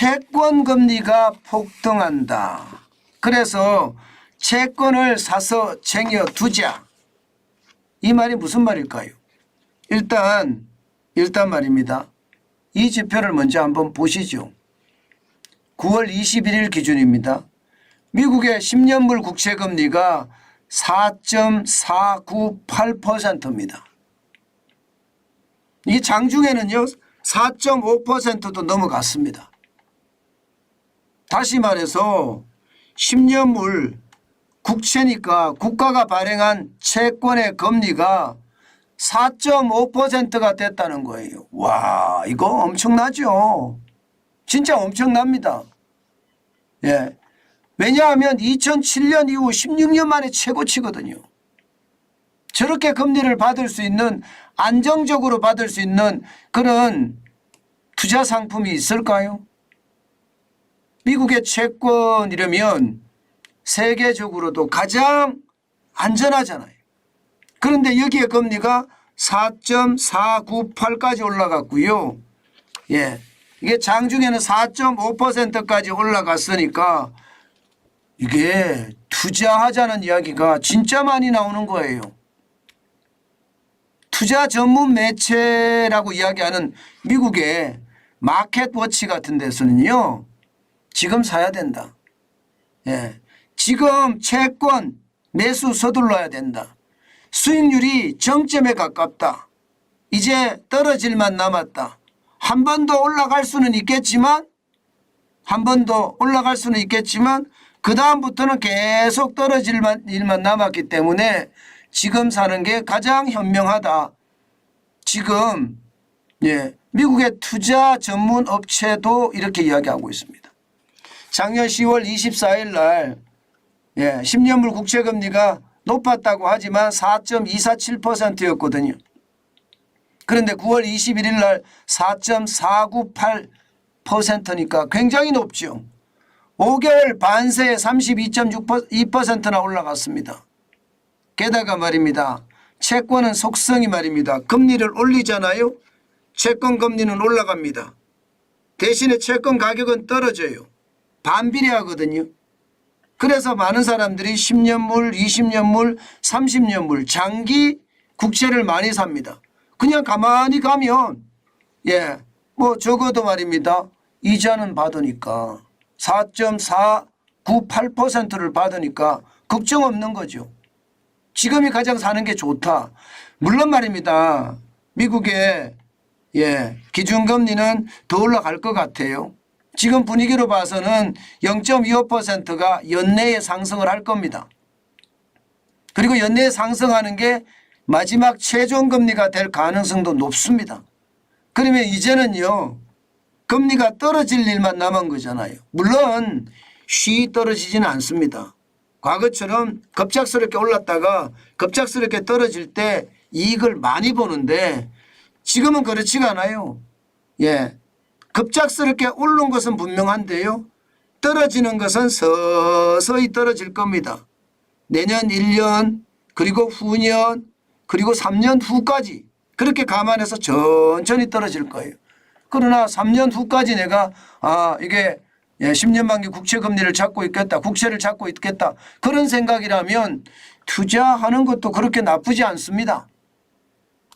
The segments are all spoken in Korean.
채권 금리가 폭등한다. 그래서 채권을 사서 쟁여두자. 이 말이 무슨 말일까요? 일단 말입니다. 이 지표를 먼저 한번 보시죠. 9월 21일 기준입니다. 미국의 10년물 국채금리가 4.498%입니다. 이 장중에는요 4.5%도 넘어갔습니다. 다시 말해서 10년물 국채니까 국가가 발행한 채권의 금리가 4.5%가 됐다는 거예요. 와, 이거 엄청나죠. 진짜 엄청납니다. 예. 왜냐하면 2007년 이후 16년 만에 최고치거든요. 저렇게 금리를 받을 수 있는, 안정적으로 받을 수 있는 그런 투자 상품이 있을까요? 미국의 채권이라면 세계적으로도 가장 안전하잖아요. 그런데 여기에 금리가 4.498까지 올라갔고요. 예. 이게 장중에는 4.5%까지 올라갔으니까 이게 투자하자는 이야기가 진짜 많이 나오는 거예요. 투자 전문 매체라고 이야기하는 미국의 마켓워치 같은 데서는요. 지금 사야 된다. 예. 지금 채권 매수 서둘러야 된다. 수익률이 정점에 가깝다. 이제 떨어질만 남았다. 한 번 더 올라갈 수는 있겠지만 그 다음부터는 계속 떨어질 일만 남았기 때문에 지금 사는 게 가장 현명하다. 지금 예, 미국의 투자 전문 업체도 이렇게 이야기하고 있습니다. 작년 10월 24일 날 10년물 국채금리가 높았다고 하지만 4.247%였거든요. 그런데 9월 21일 날 4.498%니까 굉장히 높죠. 5개월 반세에 32.2%나 올라갔습니다. 게다가 말입니다. 채권은 속성이 말입니다. 금리를 올리잖아요. 채권 금리는 올라갑니다. 대신에 채권 가격은 떨어져요. 반비례하거든요. 그래서 많은 사람들이 10년물, 20년물, 30년물 장기 국채를 많이 삽니다. 그냥 가만히 가면 뭐 적어도 말입니다. 이자는 받으니까 4.498%를 받으니까 걱정 없는 거죠. 지금이 가장 사는 게 좋다. 물론 말입니다. 미국의 기준금리는 더 올라갈 것 같아요. 지금 분위기로 봐서는 0.25%가 연내에 상승을 할 겁니다. 그리고 연내에 상승하는 게 마지막 최종 금리가 될 가능성도 높습니다. 그러면 이제는요. 금리가 떨어질 일만 남은 거잖아요. 물론 쉬이 떨어지지는 않습니다. 과거처럼 급작스럽게 올랐다가 급작스럽게 떨어질 때 이익을 많이 보는데 지금은 그렇지가 않아요. 급작스럽게 오른 것은 분명한데요. 떨어지는 것은 서서히 떨어질 겁니다. 내년 1년 그리고 후년 그리고 3년 후까지 그렇게 감안해서 천천히 떨어질 거예요. 그러나 3년 후까지 내가 이게 10년 만기 국채 금리를 잡고 있겠다. 국채를 잡고 있겠다. 그런 생각이라면 투자하는 것도 그렇게 나쁘지 않습니다.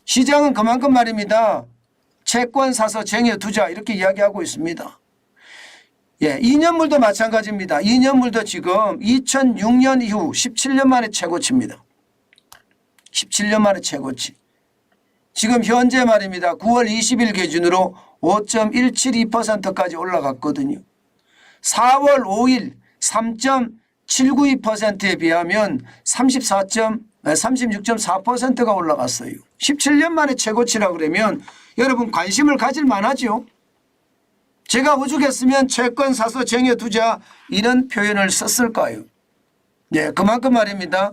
시장은 그만큼 말입니다. 채권 사서 쟁여두자 이렇게 이야기하고 있습니다. 2년물도 마찬가지입니다. 2년물도 지금 2006년 이후 17년 만에 최고치입니다. 17년 만에 최고치. 지금 현재 말입니다. 9월 20일 기준으로 5.172%까지 올라갔거든요. 4월 5일 3.792%에 비하면 36.4%가 올라갔어요. 17년 만에 최고치라 그러면 여러분 관심을 가질 만하죠. 제가 오죽했으면 채권 사서 쟁여두자 이런 표현을 썼을까요? 그만큼 말입니다.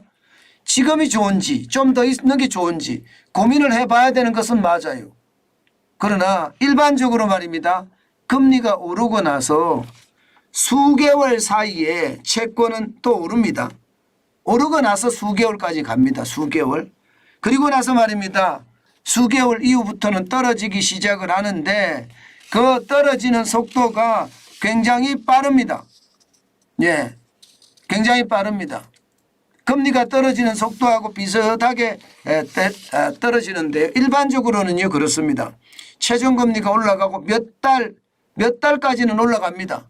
지금이 좋은지 좀 더 있는 게 좋은지 고민을 해봐야 되는 것은 맞아요. 그러나 일반적으로 말입니다. 금리가 오르고 나서 수개월 사이에 채권은 또 오릅니다. 오르고 나서 수개월까지 갑니다. 수개월. 그리고 나서 말입니다. 수개월 이후부터는 떨어지기 시작을 하는데 그 떨어지는 속도가 굉장히 빠릅니다. 예, 굉장히 빠릅니다. 금리가 떨어지는 속도하고 비슷하게 떨어지는데 일반적으로는요 그렇습니다. 최종금리가 올라가고 몇 달까지는 올라갑니다.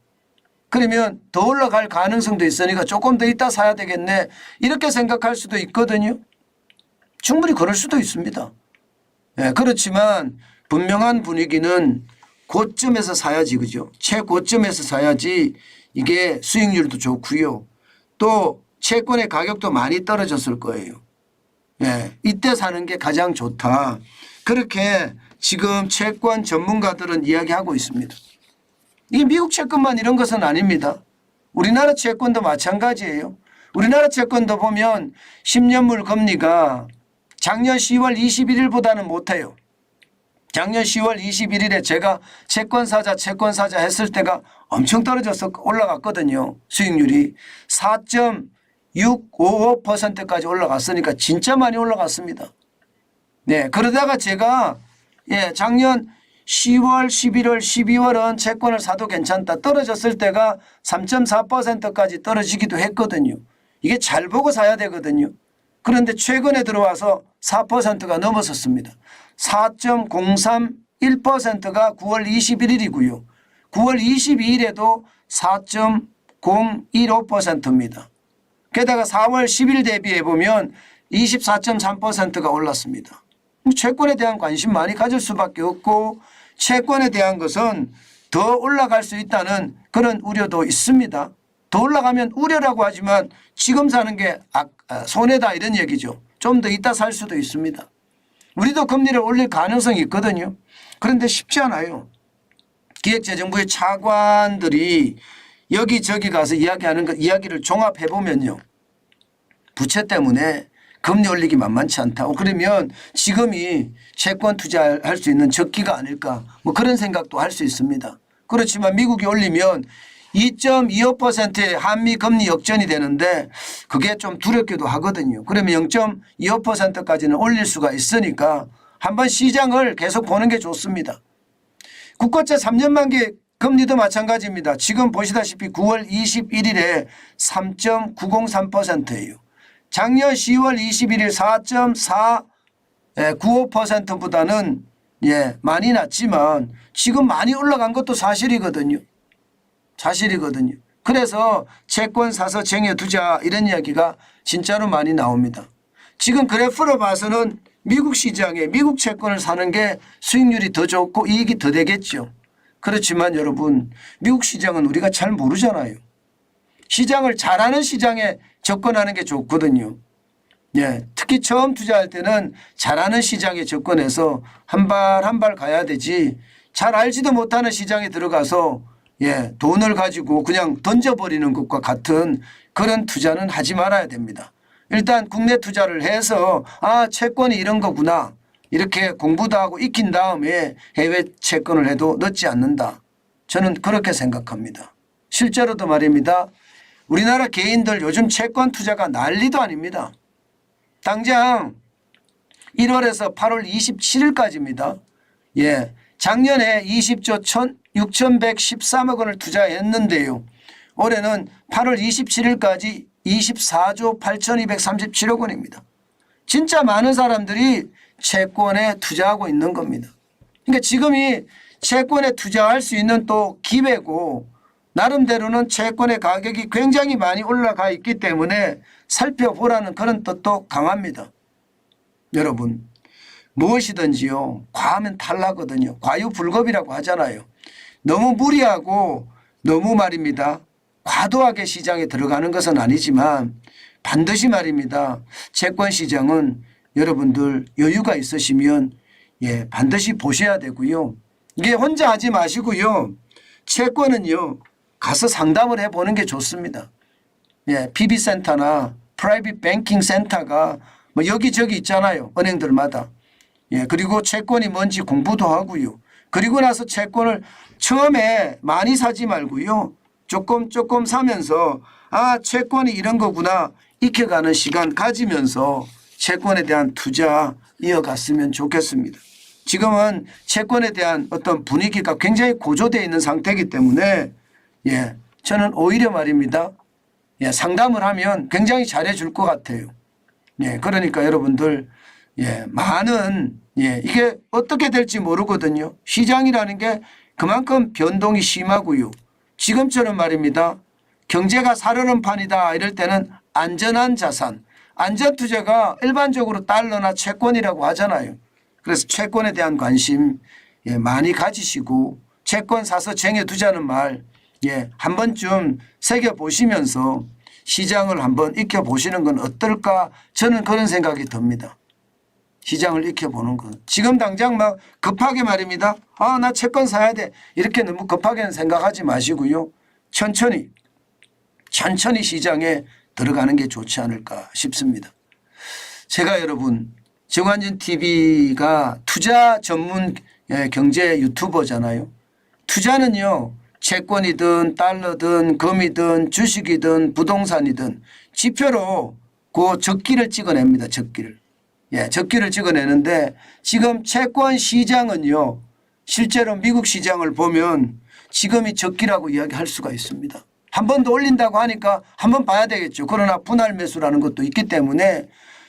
그러면 더 올라갈 가능성도 있으니까 조금 더 이따 사야 되겠네 이렇게 생각할 수도 있거든요. 충분히 그럴 수도 있습니다. 예, 그렇지만 분명한 분위기는 고점에서 사야지 그죠. 최고점에서 사야지 이게 수익률도 좋고요. 또 채권의 가격도 많이 떨어졌을 거예요. 예, 이때 사는 게 가장 좋다. 그렇게 지금 채권 전문가들은 이야기하고 있습니다. 이게 미국 채권만 이런 것은 아닙니다. 우리나라 채권도 마찬가지예요. 우리나라 채권도 보면 10년물 금리가 작년 10월 21일보다는 못해요. 작년 10월 21일에 제가 채권 사자 했을 때가 엄청 떨어져서 올라갔거든요. 수익률이 4.655%까지 올라갔으니까 진짜 많이 올라갔습니다. 네, 그러다가 제가 작년 10월, 11월, 12월은 채권을 사도 괜찮다. 떨어졌을 때가 3.4%까지 떨어지기도 했거든요. 이게 잘 보고 사야 되거든요. 그런데 최근에 들어와서 4%가 넘어섰습니다. 4.031%가 9월 21일이고요. 9월 22일에도 4.015%입니다. 게다가 4월 10일 대비해 보면 24.3%가 올랐습니다. 채권에 대한 관심 많이 가질 수밖에 없고 채권에 대한 것은 더 올라갈 수 있다는 그런 우려도 있습니다. 더 올라가면 우려라고 하지만 지금 사는 게 손해다 이런 얘기죠. 좀 더 이따 살 수도 있습니다. 우리도 금리를 올릴 가능성이 있거든요. 그런데 쉽지 않아요. 기획재정부의 차관들이 여기저기 가서 이야기를 종합해 보면요. 부채 때문에 금리 올리기 만만치 않다. 그러면 지금이 채권 투자할 수 있는 적기가 아닐까 뭐 그런 생각도 할 수 있습니다. 그렇지만 미국이 올리면 2.25%의 한미 금리 역전이 되는데 그게 좀 두렵기도 하거든요. 그러면 0.25%까지는 올릴 수가 있으니까 한번 시장을 계속 보는 게 좋습니다. 국고채 3년 만기 금리도 마찬가지입니다. 지금 보시다시피 9월 21일에 3.903%예요. 작년 10월 21일 4.495%보다는 많이 낮지만 지금 많이 올라간 것도 사실이거든요. 그래서 채권 사서 쟁여두자 이런 이야기가 진짜로 많이 나옵니다. 지금 그래프로 봐서는 미국 시장에 미국 채권을 사는 게 수익률이 더 좋고 이익이 더 되겠죠. 그렇지만 여러분 미국 시장은 우리가 잘 모르잖아요. 시장을 잘 아는 시장에 접근하는 게 좋거든요. 특히 처음 투자할 때는 잘 아는 시장에 접근해서 한 발 한 발 가야 되지 잘 알지도 못하는 시장에 들어가서 돈을 가지고 그냥 던져버리는 것과 같은 그런 투자는 하지 말아야 됩니다. 일단 국내 투자를 해서 채권이 이런 거구나 이렇게 공부도 하고 익힌 다음에 해외 채권을 해도 늦지 않는다. 저는 그렇게 생각합니다. 실제로도 말입니다. 우리나라 개인들 요즘 채권 투자가 난리도 아닙니다. 당장 1월에서 8월 27일까지입니다. 작년에 20조 6,113억 원을 투자했는데요. 올해는 8월 27일까지 24조 8,237억 원입니다. 진짜 많은 사람들이 채권에 투자하고 있는 겁니다. 그러니까 지금이 채권에 투자할 수 있는 또 기회고 나름대로는 채권의 가격이 굉장히 많이 올라가 있기 때문에 살펴보라는 그런 뜻도 강합니다. 여러분 무엇이든지요. 과하면 탈나거든요. 과유불급이라고 하잖아요. 너무 무리하고 너무 말입니다. 과도하게 시장에 들어가는 것은 아니지만 반드시 말입니다. 채권 시장은 여러분들 여유가 있으시면 반드시 보셔야 되고요. 이게 혼자 하지 마시고요. 채권은요. 가서 상담을 해보는 게 좋습니다. PB센터나 프라이빗 뱅킹 센터가 뭐 여기저기 있잖아요. 은행들마다. 그리고 채권이 뭔지 공부도 하고요. 그리고 나서 채권을 처음에 많이 사지 말고요. 조금 사면서 채권이 이런 거구나 익혀가는 시간 가지면서 채권에 대한 투자 이어갔으면 좋겠습니다. 지금은 채권에 대한 어떤 분위기가 굉장히 고조되어 있는 상태이기 때문에 예, 저는 오히려 말입니다. 예, 상담을 하면 굉장히 잘해 줄 것 같아요. 예, 그러니까 여러분들, 예, 많은, 예, 이게 어떻게 될지 모르거든요. 시장이라는 게 그만큼 변동이 심하고요. 지금처럼 말입니다. 경제가 살얼음 판이다 이럴 때는 안전한 자산, 안전 투자가 일반적으로 달러나 채권이라고 하잖아요. 그래서 채권에 대한 관심, 예, 많이 가지시고 채권 사서 쟁여두자는 말, 예, 한 번쯤 새겨보시면서 시장을 한번 익혀보시는 건 어떨까, 저는 그런 생각이 듭니다. 시장을 익혀보는 것. 지금 당장 막 급하게 말입니다. 아, 나 채권 사야 돼. 이렇게 너무 급하게는 생각하지 마시고요. 천천히 시장에 들어가는 게 좋지 않을까 싶습니다. 제가 여러분, 정환준 TV가 투자 전문 경제 유튜버잖아요. 투자는요, 채권이든 달러든 금이든 주식이든 부동산이든 지표로 그 적기를 찍어냅니다. 적기를. 예, 적기를 찍어내는데 지금 채권 시장은요, 실제로 미국 시장을 보면 지금이 적기라고 이야기할 수가 있습니다. 한 번 더 올린다고 하니까 한번 봐야 되겠죠. 그러나 분할 매수라는 것도 있기 때문에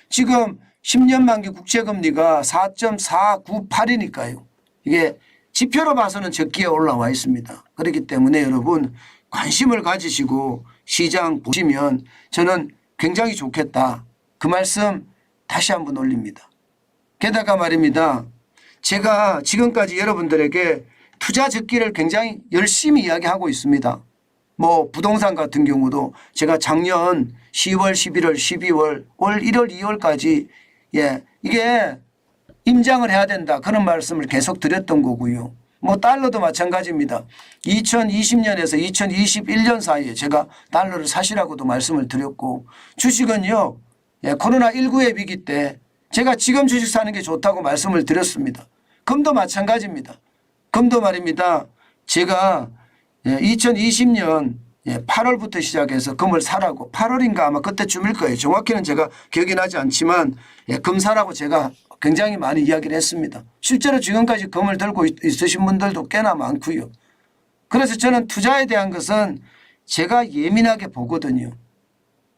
지금 10년 만기 국채금리가 4.498이니까요. 이게 지표로 봐서는 적기에 올라와 있습니다. 그렇기 때문에 여러분 관심을 가지시고 시장 보시면 저는 굉장히 좋겠다. 그 말씀 다시 한번 올립니다. 게다가 말입니다. 제가 지금까지 여러분들에게 투자 적기를 굉장히 열심히 이야기하고 있습니다. 뭐 부동산 같은 경우도 제가 작년 10월, 11월, 12월, 올 1월, 2월까지 예, 이게 임장을 해야 된다. 그런 말씀을 계속 드렸던 거고요. 뭐 달러도 마찬가지입니다. 2020년에서 2021년 사이에 제가 달러를 사시라고도 말씀을 드렸고 주식은요. 예, 코로나19의 위기 때 제가 지금 주식 사는 게 좋다고 말씀을 드렸습니다. 금도 마찬가지입니다. 금도 말입니다. 제가 2020년 8월부터 시작해서 금을 사라고 8월인가 아마 그때쯤일 거예요. 정확히는 제가 기억이 나지 않지만 금 사라고 제가 굉장히 많이 이야기를 했습니다. 실제로 지금까지 금을 들고 있으신 분들도 꽤나 많고요. 그래서 저는 투자에 대한 것은 제가 예민하게 보거든요.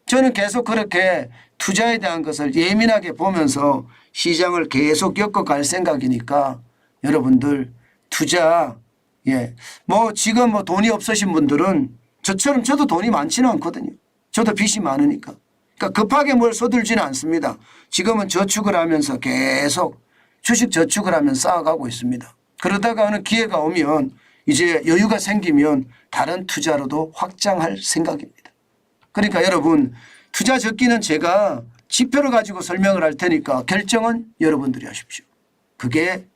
저는 계속 그렇게 투자에 대한 것을 예민하게 보면서 시장을 계속 엮어갈 생각이니까 여러분들 투자 뭐 지금 뭐 돈이 없으신 분들은 저처럼 저도 돈이 많지는 않거든요. 저도 빚이 많으니까. 그러니까 급하게 뭘 서둘지는 않습니다. 지금은 저축을 하면서 계속 주식 저축을 하면서 쌓아가고 있습니다. 그러다가 어느 기회가 오면 이제 여유가 생기면 다른 투자로도 확장할 생각입니다. 그러니까 여러분 투자 적기는 제가 지표를 가지고 설명을 할 테니까 결정은 여러분들이 하십시오. 그게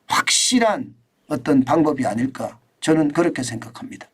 확실한 어떤 방법이 아닐까 저는 그렇게 생각합니다.